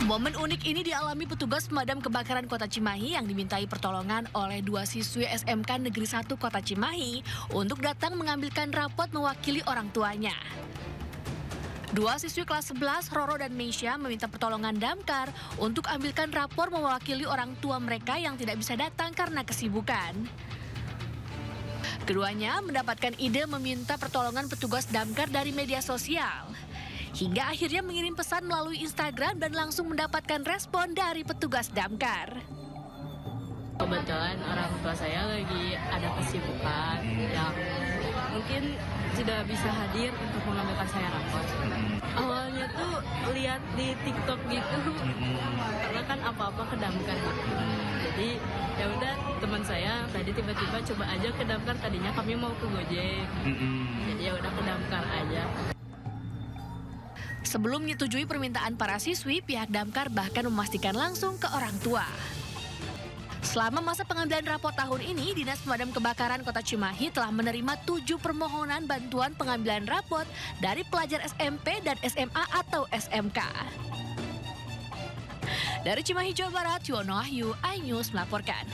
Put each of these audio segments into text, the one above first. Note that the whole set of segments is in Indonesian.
Momen unik ini dialami petugas pemadam kebakaran Kota Cimahi yang dimintai pertolongan oleh 2 siswi SMK Negeri 1 Kota Cimahi untuk datang mengambilkan rapot mewakili orang tuanya. 2 siswi kelas 11, Roro dan Meisha, meminta pertolongan damkar untuk ambilkan rapor mewakili orang tua mereka yang tidak bisa datang karena kesibukan. Keduanya mendapatkan ide meminta pertolongan petugas damkar dari media sosial. Hingga akhirnya mengirim pesan melalui Instagram dan langsung mendapatkan respon dari petugas damkar. Kebetulan orang tua saya lagi ada kesibukan yang mungkin tidak bisa hadir untuk mengambilkan saya rapor. Awalnya tuh lihat di TikTok gitu, karena kan apa-apa ke damkar gitu. Jadi ya udah, teman saya tadi tiba-tiba coba aja ke damkar, tadinya kami mau ke Gojek. Jadi ya udah ke damkar aja. Sebelum menyetujui permintaan para siswi, pihak damkar bahkan memastikan langsung ke orang tua. Selama masa pengambilan rapor tahun ini, Dinas Pemadam Kebakaran Kota Cimahi telah menerima 7 permohonan bantuan pengambilan rapor dari pelajar SMP dan SMA atau SMK. Dari Cimahi, Jawa Barat, Yuwono Wahyu, iNews melaporkan.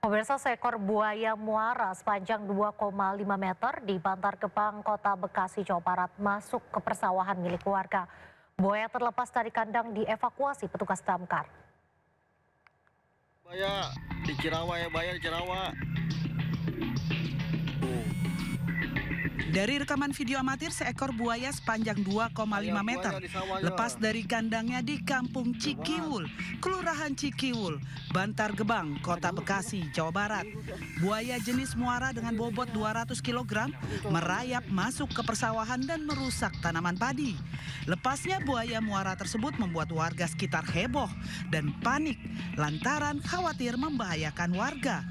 Pemirsa, seekor buaya muara sepanjang 2,5 meter di Bantar Gebang, Kota Bekasi, Jawa Barat masuk ke persawahan milik warga. Buaya terlepas dari kandang dievakuasi petugas damkar. Buaya di Cirawa ya, buaya di Cirawa. Dari rekaman video amatir, seekor buaya sepanjang 2,5 meter lepas dari kandangnya di Kampung Cikiwul, Kelurahan Cikiwul, Bantar Gebang, Kota Bekasi, Jawa Barat. Buaya jenis muara dengan bobot 200 kg merayap masuk ke persawahan dan merusak tanaman padi. Lepasnya buaya muara tersebut membuat warga sekitar heboh dan panik lantaran khawatir membahayakan warga.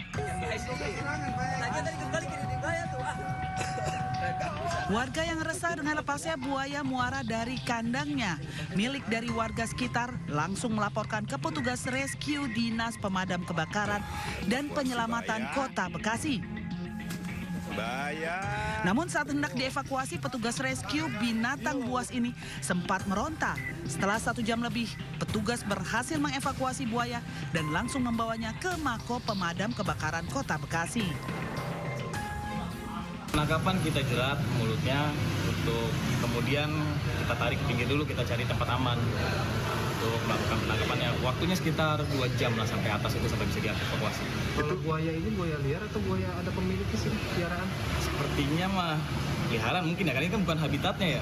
Warga yang resah dengan lepasnya buaya muara dari kandangnya milik dari warga sekitar langsung melaporkan ke petugas rescue Dinas Pemadam Kebakaran dan Penyelamatan Kota Bekasi. Namun saat hendak dievakuasi, petugas rescue binatang buas ini sempat meronta. Setelah 1 jam lebih, petugas berhasil mengevakuasi buaya dan langsung membawanya ke Mako Pemadam Kebakaran Kota Bekasi. Penangkapan kita jerat mulutnya, untuk kemudian kita tarik ke pinggir dulu, kita cari tempat aman untuk melakukan penangkapannya. Waktunya sekitar 2 jam lah sampai atas itu, sampai bisa dievakuasi. Itu buaya ini buaya liar atau buaya ada pemiliknya sih, piaraan? Sepertinya mah peliharaan mungkin ya, karena ini kan bukan habitatnya ya.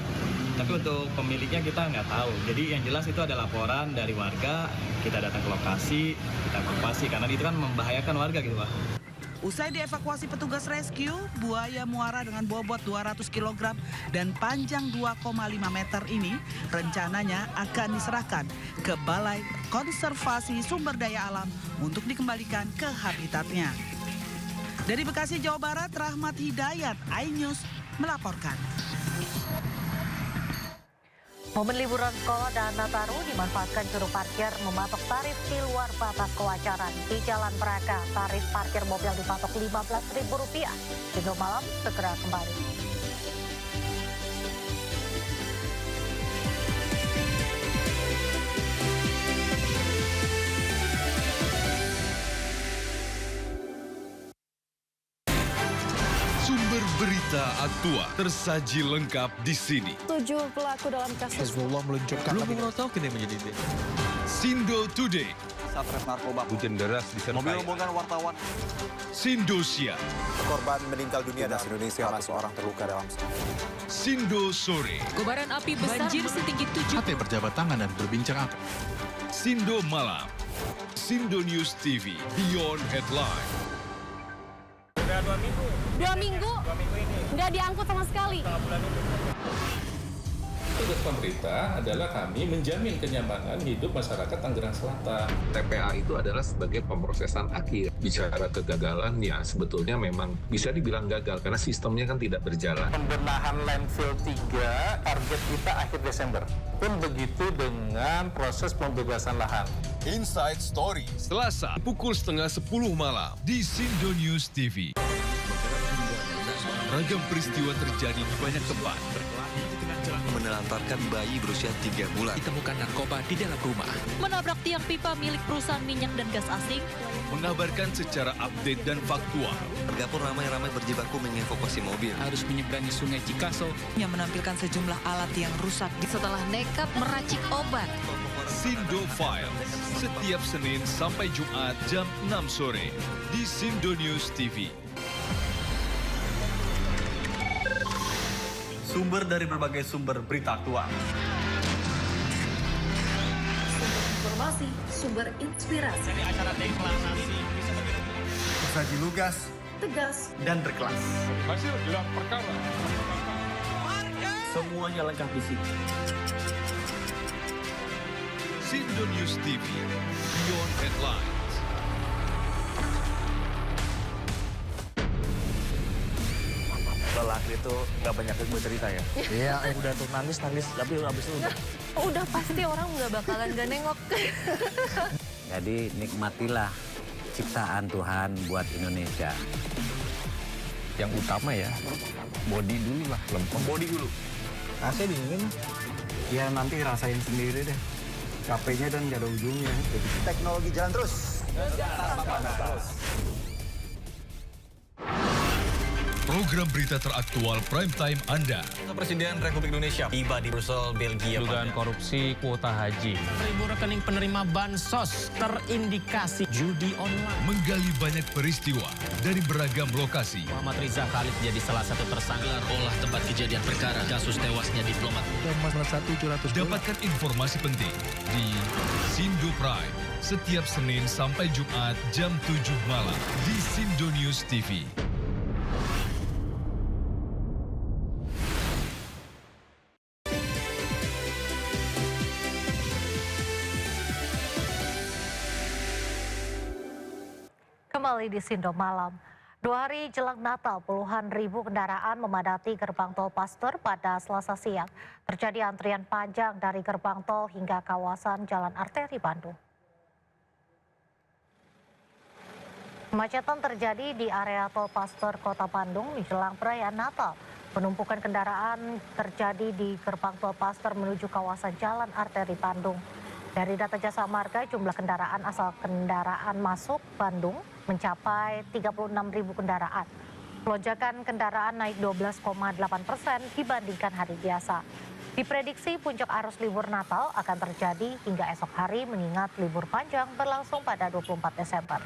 Tapi untuk pemiliknya kita nggak tahu. Jadi yang jelas itu ada laporan dari warga, kita datang ke lokasi, kita evakuasi karena itu kan membahayakan warga gitu Pak. Usai dievakuasi petugas rescue, buaya muara dengan bobot 200 kg dan panjang 2,5 meter ini rencananya akan diserahkan ke Balai Konservasi Sumber Daya Alam untuk dikembalikan ke habitatnya. Dari Bekasi, Jawa Barat, Rahmat Hidayat, iNews melaporkan. Momen liburan sekolah dan Nataru dimanfaatkan juru parkir mematok tarif di luar batas kewajaran. Di Jalan Braga, tarif parkir mobil dipatok Rp15.000. Minggu malam segera kembali. Sumber berita aktual tersaji lengkap di sini. 7 pelaku dalam kasus Hezbollah meluncurkan Sindo Today, Satres narkoba, hujan deras disertai mobil rombongan wartawan, Sindosia, korban meninggal dunia dan Indonesia, seorang terluka dalam. Sindo Sore, Kobaran api besar banjir setinggi 7. Hati berjabat tangan dan berbincang apa? Sindo Malam, Sindo News TV, Beyond Headline. Udah 2 minggu. 2 minggu? Nggak diangkut sama sekali. Tugas pemerintah adalah kami menjamin kenyamanan hidup masyarakat Tangerang Selatan. TPA itu adalah sebagai pemrosesan akhir. Bicara kegagalan, ya sebetulnya memang bisa dibilang gagal karena sistemnya kan tidak berjalan. Pembenahan landfill 3, target kita akhir Desember. Pun begitu dengan proses pembebasan lahan. Inside Story, Selasa pukul 9:30 malam di Sindo News TV. Ragam peristiwa terjadi di banyak tempat. Menelantarkan bayi berusia 3 bulan. Ditemukan narkoba di dalam rumah. Menabrak tiang pipa milik perusahaan minyak dan gas asing. Mengabarkan secara update dan faktual. Warga pun ramai-ramai berjibaku mengevakuasi mobil. Harus menyeberangi sungai Cikaso. Yang menampilkan sejumlah alat yang rusak. Setelah nekat meracik obat. Sindo Files, setiap Senin sampai Jumat jam 6 sore di Sindo News TV. Sumber dari berbagai sumber berita aktual. Sumber informasi, sumber inspirasi. Dari acara deklarasi Saji lugas, Tegas. dan berkelas. Hasil gelar perkara. Semuanya lengkap di sini. Sindo News TV, Beyond Headlines. Lelaki itu nggak banyak yang cerita ya. Iya, Udah tuh nangis, tapi habis itu Udah pasti orang nggak bakalan gak nengok. Jadi nikmatilah ciptaan Tuhan buat Indonesia. Yang utama ya, body dulu lah, lempeng. body dulu. AC dingin. Ya nanti rasain sendiri deh. Capeknya dan gak ada ujungnya. Teknologi jalan terus. Program berita teraktual prime time Anda. Presiden Republik Indonesia tiba di Brussel, Belgia. Dugaan korupsi kuota haji. 1.000 rekening penerima bansos terindikasi judi online. Menggali banyak peristiwa dari beragam lokasi. Muhammad Riza Khalid jadi salah satu tersangka olah tempat kejadian perkara kasus tewasnya diplomat. Dapatkan informasi penting di Sindo Prime setiap Senin sampai Jumat jam 7 malam di Sindo News TV. Kembali di Sindo Malam. 2 hari jelang Natal, puluhan ribu kendaraan memadati gerbang tol Pasteur pada Selasa siang. Terjadi antrian panjang dari gerbang tol hingga kawasan Jalan Arteri Bandung. Kemacetan terjadi di area tol Pasteur Kota Bandung menjelang perayaan Natal. Penumpukan kendaraan terjadi di gerbang tol Pasteur menuju kawasan Jalan Arteri Bandung. Dari data Jasa Marga, jumlah kendaraan asal kendaraan masuk Bandung mencapai 36.000 kendaraan. Lonjakan kendaraan naik 12,8% dibandingkan hari biasa. Diprediksi puncak arus libur Natal akan terjadi hingga esok hari mengingat libur panjang berlangsung pada 24 Desember.